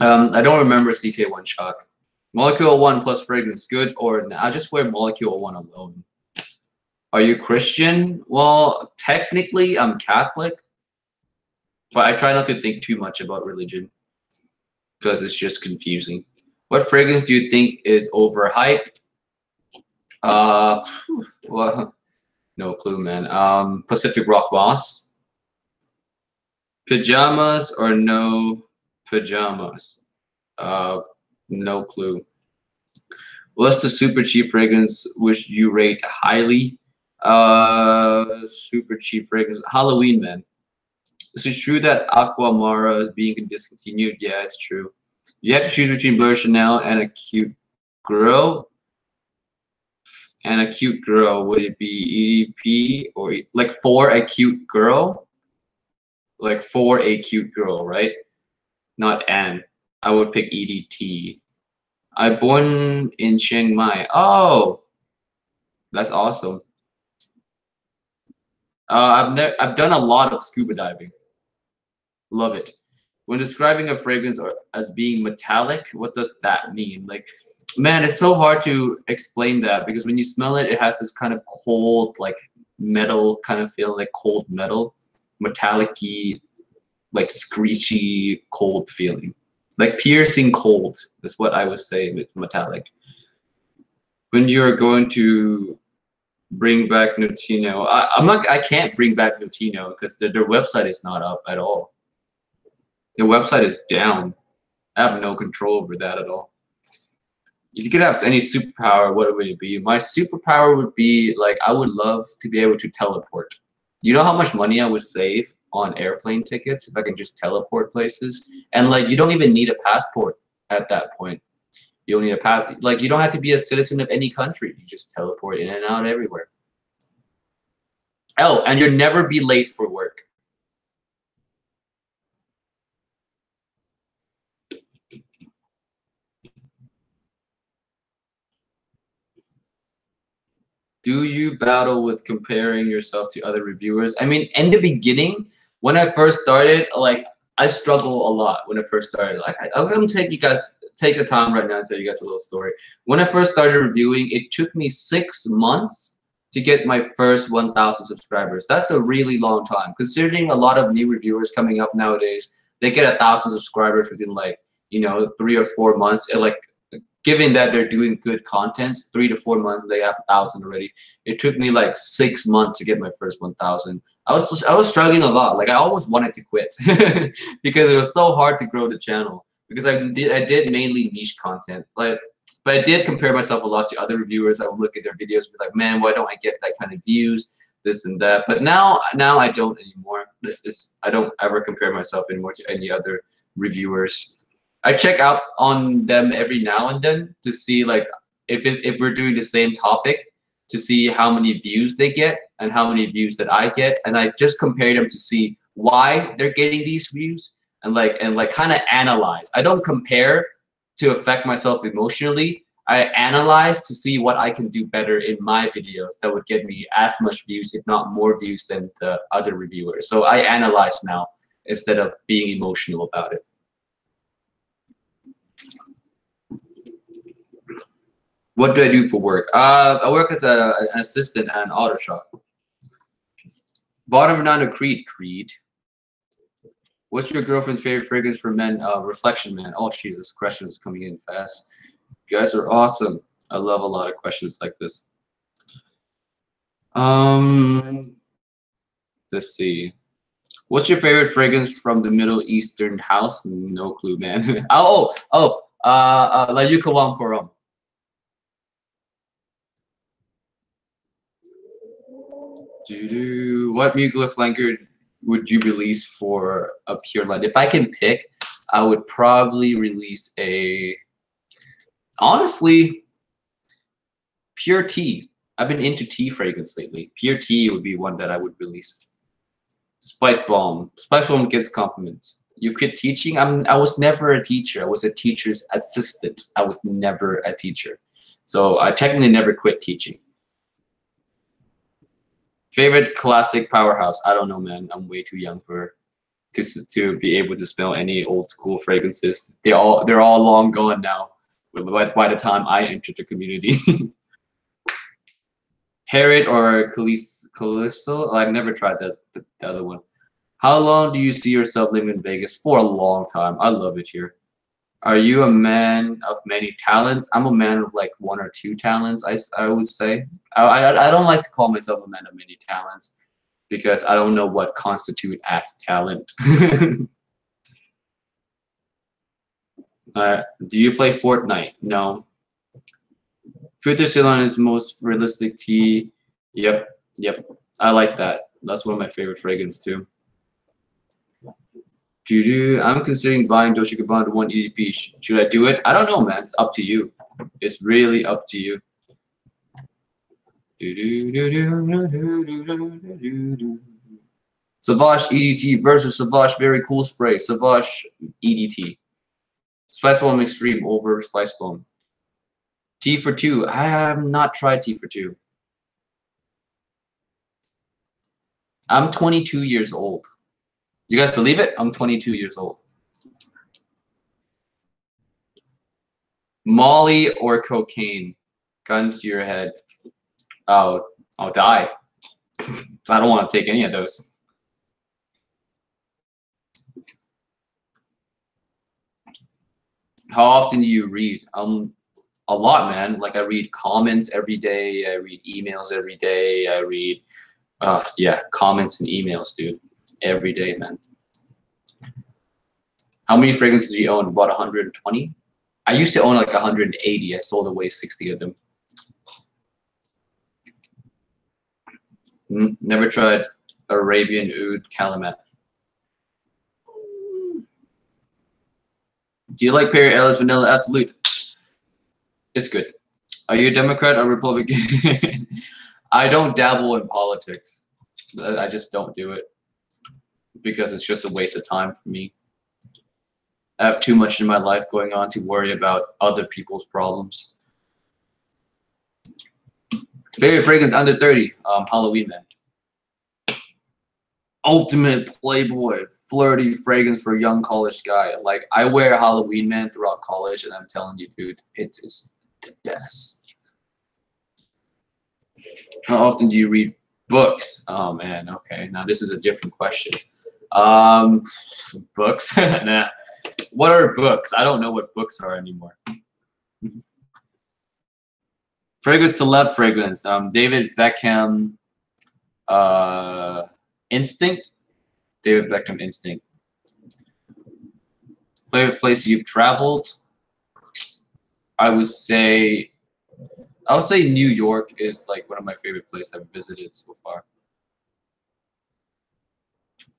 I don't remember CK1 Shock. Molecule 1 plus fragrance, good or not? I just wear Molecule 1 alone. Are you Christian? Well, technically I'm Catholic, but I try not to think too much about religion because it's just confusing. What fragrance do you think is overhyped? Well, no clue, man. Pacific Rock Boss. Pajamas or no pajamas? No clue. What's the super cheap fragrance which you rate highly? Super cheap fragrance. Halloween, man. Is it true that Aqua Mara is being discontinued? Yeah, it's true. You have to choose between Blur Chanel and a cute girl. Would it be EDP or like for a cute girl? Like for a cute girl, right? Not Anne. I would pick EDT. I'm born in Chiang Mai. Oh, that's awesome. I've done a lot of scuba diving. Love it. When describing a fragrance as being metallic, what does that mean? Like, man, it's so hard to explain that because when you smell it, it has this kind of cold, like metal kind of feel, like cold metal, metallic-y, like screechy, cold feeling. Like piercing cold is what I would say with metallic. When you're going to bring back Notino, I can't bring back Notino because their website is not up at all. Their website is down. I have no control over that at all. If you could have any superpower, what would it be? My superpower would be like I would love to be able to teleport. You know how much money I would save on airplane tickets if I can just teleport places? And like you don't even need a passport at that point. You don't need a you don't have to be a citizen of any country. You just teleport in and out everywhere. Oh, and you'll never be late for work. Do you battle with comparing yourself to other reviewers? I mean, in the beginning, when I first started, like I struggle a lot when I first started. Like I'm gonna take the time right now and tell you guys a little story. When I first started reviewing, it took me 6 months to get my first 1,000 subscribers. That's a really long time, considering a lot of new reviewers coming up nowadays. They get 1,000 subscribers within like 3 or 4 months. And like given that they're doing good content, 3 to 4 months they have 1,000 already. It took me like 6 months to get my first 1,000. I was struggling a lot. Like I almost wanted to quit because it was so hard to grow the channel because I did mainly niche content. Like, but I did compare myself a lot to other reviewers. I would look at their videos and be like, man, why don't I get that kind of views? This and that. But now I don't anymore. I don't ever compare myself anymore to any other reviewers. I check out on them every now and then to see like if we're doing the same topic, to see how many views they get and how many views that I get, and I just compare them to see why they're getting these views and like kind of analyze. I don't compare to affect myself emotionally. I analyze to see what I can do better in my videos that would get me as much views, if not more views, than the other reviewers. So I analyze now instead of being emotional about it. What do I do for work? I work as an assistant at an auto shop. Bottom nine of Creed. What's your girlfriend's favorite fragrance for men? Reflection Man. Oh shit, this question is coming in fast. You guys are awesome. I love a lot of questions like this. Let's see. What's your favorite fragrance from the Middle Eastern house? No clue, man. La Yucawang Porom. What Mugler flanker would you release for a pure line? If I can pick, I would probably release honestly, pure tea. I've been into tea fragrance lately. Pure tea would be one that I would release. Spice Bomb. Spice Bomb gets compliments. You quit teaching? I was never a teacher. I was a teacher's assistant. I was never a teacher. So I technically never quit teaching. Favorite classic powerhouse? I don't know, man. I'm way too young to be able to smell any old school fragrances. They're all long gone now. By the time I entered the community. Harriet or Callisto? I've never tried the other one. How long do you see yourself living in Vegas? For a long time. I love it here. Are you a man of many talents? I'm a man of like 1 or 2 talents, I would say. I don't like to call myself a man of many talents because I don't know what constitute as talent. Do you play Fortnite? No. Fruit Ceylon is most realistic tea. Yep. I like that. That's one of my favorite fragrances too. I'm considering buying Dolce & Gabbana 1 EDP. Should I do it? I don't know, man. It's up to you. It's really up to you. Savage EDT versus Savage Very Cool Spray. Savage EDT. Spice Bomb Extreme over Spice Bomb. Tea for 2. I have not tried tea for 2. I'm 22 years old. You guys believe it? I'm 22 years old. Molly or cocaine? Gun to your head. I'll die. I don't want to take any of those. How often do you read? A lot, man. Like I read comments every day. I read emails every day. I read, comments and emails, dude. Every day, man. How many fragrances do you own? About 120? I used to own like 180. I sold away 60 of them. Never tried Arabian Oud Calumet. Do you like Perry Ellis Vanilla Absolute? It's good. Are you a Democrat or Republican? I don't dabble in politics. I just don't do it because it's just a waste of time for me. I have too much in my life going on to worry about other people's problems. Favorite fragrance under 30, Halloween Man. Ultimate playboy, flirty fragrance for a young college guy. Like, I wear Halloween Man throughout college, and I'm telling you, dude, it is the best. How often do you read books? Oh man, okay. Now this is a different question. Books? Nah. What are books? I don't know what books are anymore. Fragrance celeb fragrance. David Beckham. Instinct. David Beckham Instinct. Favorite place you've traveled? I would say New York is like one of my favorite places I've visited so far.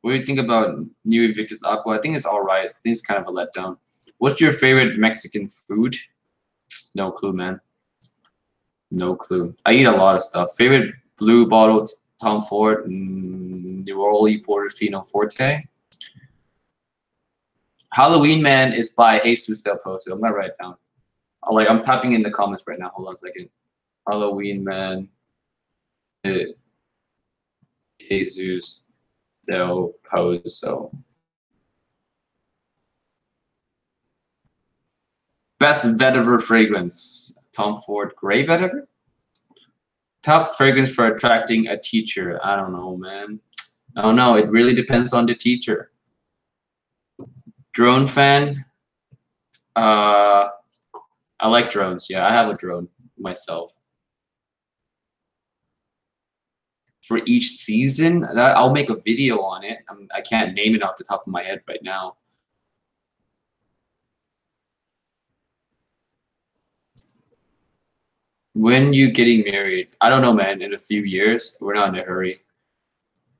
What do you think about New Invictus Aqua? I think it's all right. I think it's kind of a letdown. What's your favorite Mexican food? No clue, man. No clue. I eat a lot of stuff. Favorite blue bottle, Tom Ford, New Orleans Portofino Forte. Halloween Man is by Jesus Del Pozo. I'm gonna write it down. I'm typing in the comments right now. Hold on a second. Halloween Man, Jesus Del Pozo. Best vetiver fragrance. Tom Ford Gray Vetiver? Top fragrance for attracting a teacher. I don't know, man. I don't know. It really depends on the teacher. Drone fan. I like drones. Yeah, I have a drone myself. For each season, I'll make a video on it. I can't name it off the top of my head right now. When you getting married? I don't know, man. In a few years. We're not in a hurry.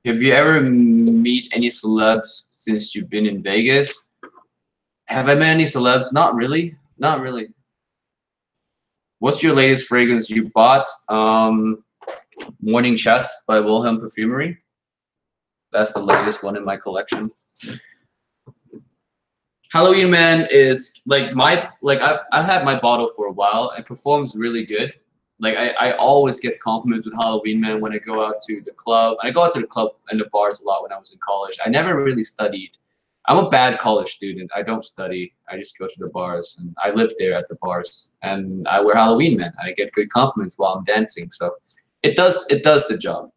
Have you ever meet any celebs since you've been in Vegas? Have I met any celebs? Not really. Not really. What's your latest fragrance you bought? Morning Chest by Wilhelm Perfumery. That's the latest one in my collection. Halloween Man is I've had my bottle for a while. It performs really good. Like I always get compliments with Halloween Man when I go out to the club. And I go out to the club and the bars a lot when I was in college. I never really studied. I'm a bad college student. I don't study. I just go to the bars, and I live there at the bars. And I wear Halloween Man. I get good compliments while I'm dancing. So it does the job.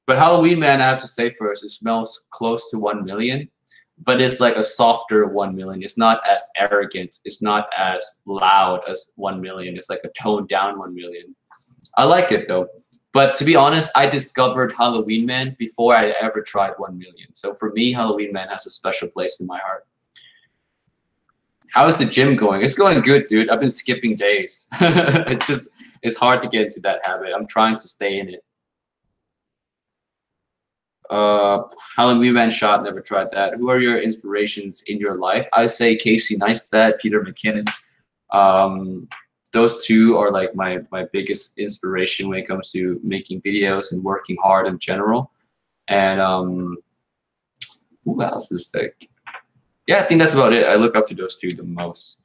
But Halloween Man, I have to say first, it smells close to 1 million, but it's like a softer 1 million. It's not as arrogant. It's not as loud as 1 million. It's like a toned down 1 million. I like it though. But to be honest, I discovered Halloween Man before I ever tried 1 million. So for me, Halloween Man has a special place in my heart. How is the gym going? It's going good, dude. I've been skipping days. It's hard to get into that habit. I'm trying to stay in it. Halloween Man shot, never tried that. Who are your inspirations in your life? I say Casey Neistat, Peter McKinnon. Those two are like my biggest inspiration when it comes to making videos and working hard in general. And who else is like? Yeah, I think that's about it. I look up to those two the most.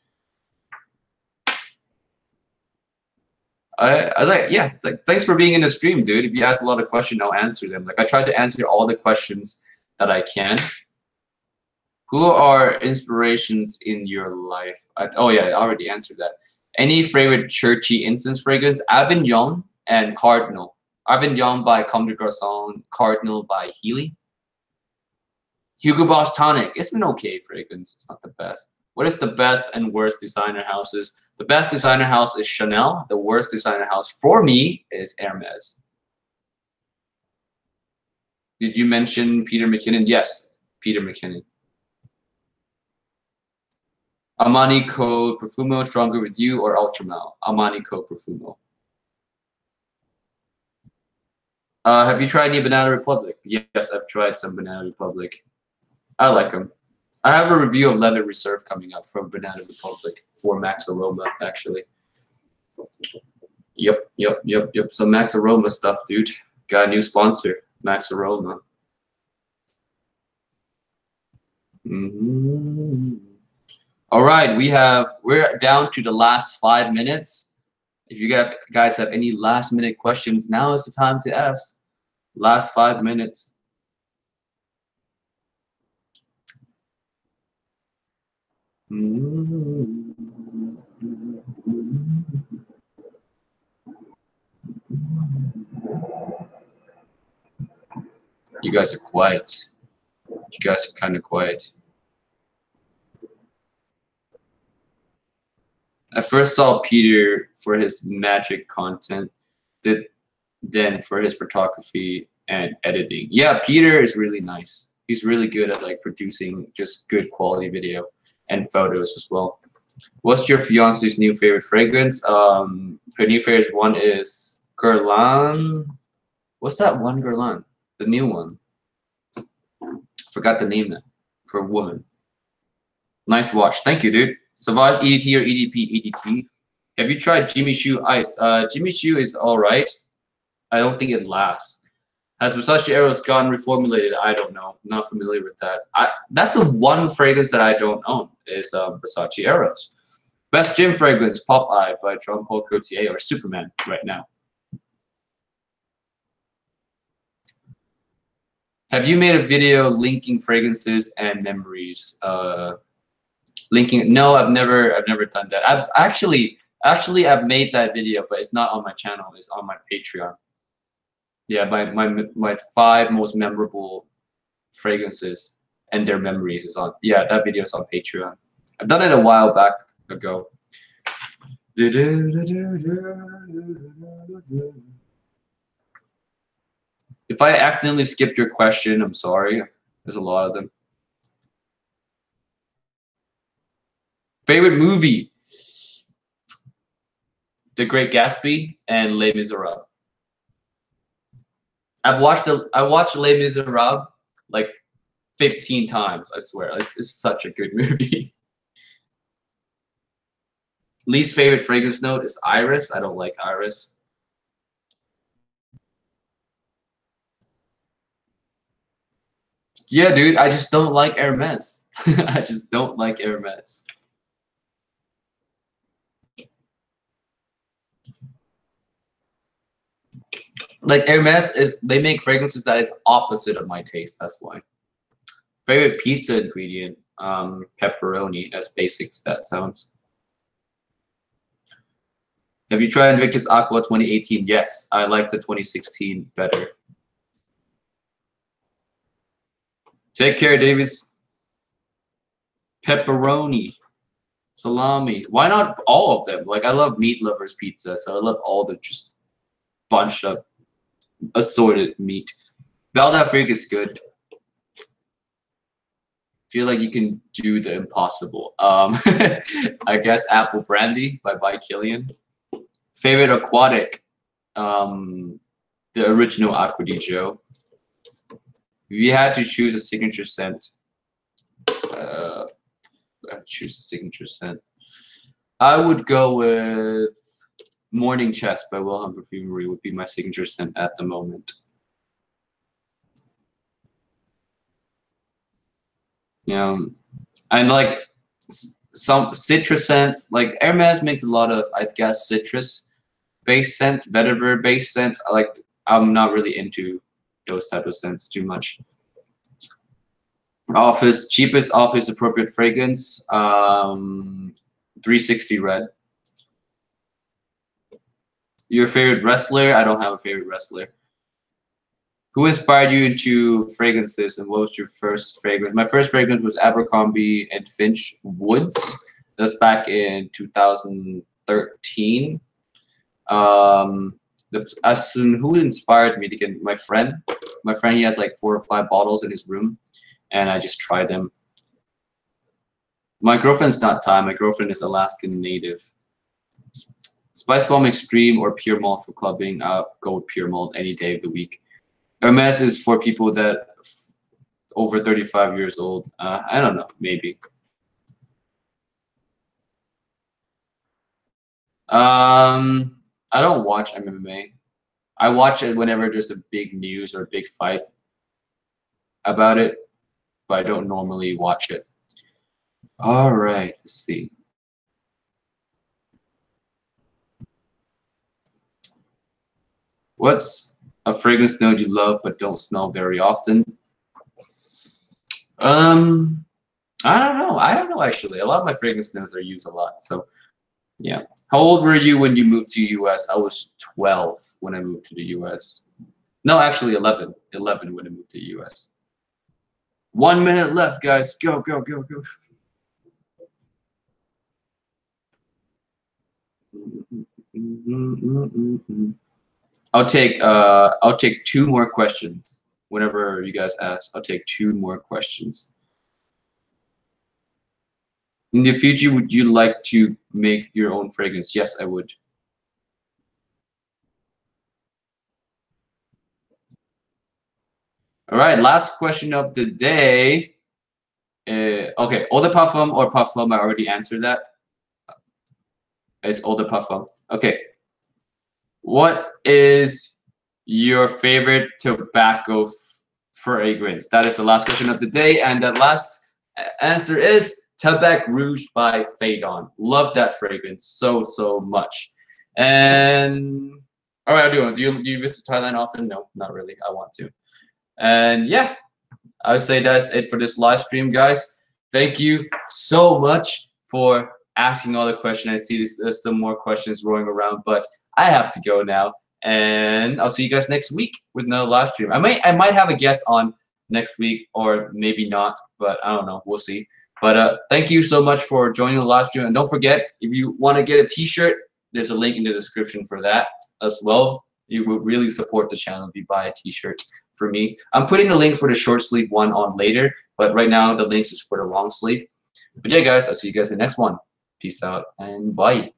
I like, yeah, like, thanks for being in the stream, dude. If you ask a lot of questions, I'll answer them. Like, I try to answer all the questions that I can. Who are inspirations in your life? Oh yeah, I already answered that. Any favorite churchy incense fragrance? Avignon and Cardinal. Avignon by Comme des Garçons, Cardinal by Healy. Hugo Boss Tonic. It's an okay fragrance. It's not the best. What is the best and worst designer houses? The best designer house is Chanel. The worst designer house for me is Hermes. Did you mention Peter McKinnon? Yes, Peter McKinnon. Armani Code Profumo, Stronger With You, or Ultramal? Armani Code Profumo. Have you tried any Banana Republic? Yes, I've tried some Banana Republic. I like them. I have a review of Leather Reserve coming up from Banana Republic for Max Aroma, actually. Yep. So Max Aroma stuff, dude. Got a new sponsor, Max Aroma. All right, we're down to the last 5 minutes. If you guys have any last minute questions, now is the time to ask. Last 5 minutes. You guys are quiet. You guys are kind of quiet. I first saw Peter for his magic content, then for his photography and editing. Yeah, Peter is really nice. He's really good at like producing just good quality video and photos as well. What's your fiance's new favorite fragrance? Her new favorite one is Guerlain. What's that one Guerlain? The new one. Forgot the name now. For a woman. Nice watch. Thank you, dude. Sauvage EDT or EDP EDT. Have you tried Jimmy Choo Ice? Jimmy Choo is all right. I don't think it lasts. Has Versace Eros gotten reformulated? I don't know. I'm not familiar with that. That's the one fragrance that I don't own is Versace Eros. Best gym fragrance, Popeye by Jean-Paul Gaultier or Superman right now. Have you made a video linking fragrances and memories? Linking? No, I've never done that. I've actually I've made that video, but it's not on my channel. It's on my Patreon. Yeah, my 5 most memorable fragrances and their memories is on. Yeah, that video is on Patreon. I've done it a while back ago. If I accidentally skipped your question, I'm sorry. There's a lot of them. Favorite movie? The Great Gatsby and Les Miserables. I watched Les Miserables like 15 times. I swear, it's such a good movie. Least favorite fragrance note is Iris. I don't like Iris. Yeah, dude, I just don't like Hermes. I just don't like Hermes. Like Hermes they make fragrances that is opposite of my taste. That's why. Favorite pizza ingredient, pepperoni. As basic as that sounds. Have you tried Invictus Aqua 2018? Yes, I like the 2016 better. Take care, Davis. Pepperoni, salami. Why not all of them? Like I love meat lovers pizza, so I love all the just bunched up assorted meat. Val Freak is good. Feel like you can do the impossible. I guess Apple Brandy by Killian. Favorite aquatic, the original Aqua di Gio. If you had to choose a signature scent, I would go with Morning Chest by Wilhelm Perfumery would be my signature scent at the moment. And like some citrus scents, like Hermes makes a lot of, I guess, citrus based scent, vetiver based scent. I'm not really into those type of scents too much. Cheapest office appropriate fragrance, 360 Red. Your favorite wrestler? I don't have a favorite wrestler. Who inspired you into fragrances and what was your first fragrance? My first fragrance was Abercrombie and Finch Woods. That's back in 2013. Who inspired me to get my friend? My friend, he has like 4 or 5 bottles in his room, and I just tried them. My girlfriend's not Thai. My girlfriend is Alaskan native. Spice Bomb Extreme or Pure Malt for clubbing. I'll go with Pure Malt any day of the week. Hermes is for people that over 35 years old. I don't know, maybe. I don't watch MMA. I watch it whenever there's a big news or a big fight about it, but I don't normally watch it. All right, let's see. What's a fragrance node you love but don't smell very often? I don't know. I don't know actually. A lot of my fragrance nodes are used a lot. So yeah. How old were you when you moved to US? I was 12 when I moved to the US. No, actually 11. 11 when I moved to US. 1 minute left, guys. Go, go, go, go. I'll take 2 more questions. Whenever you guys ask, I'll take 2 more questions. In the future, would you like to make your own fragrance? Yes, I would. All right, last question of the day. Okay, eau de parfum or parfum? I already answered that. It's eau de parfum. Okay. What is your favorite tobacco fragrance? That is the last question of the day, and the last answer is Tabac Rouge by Phaedon. Love that fragrance so much. And all right, do you visit Thailand often? No, not really. I want to. And yeah, I would say that's it for this live stream, guys. Thank you so much for asking all the questions. I see there's some more questions rolling around, but I have to go now. And I'll see you guys next week with another live stream. I might have a guest on next week, or maybe not, but I don't know. We'll see. But thank you so much for joining the live stream. And don't forget, if you want to get a t-shirt, there's a link in the description for that as well. You would really support the channel if you buy a t-shirt for me. I'm putting the link for the short sleeve one on later, but right now the links is for the long sleeve. But yeah, guys, I'll see you guys in the next one. Peace out and bye.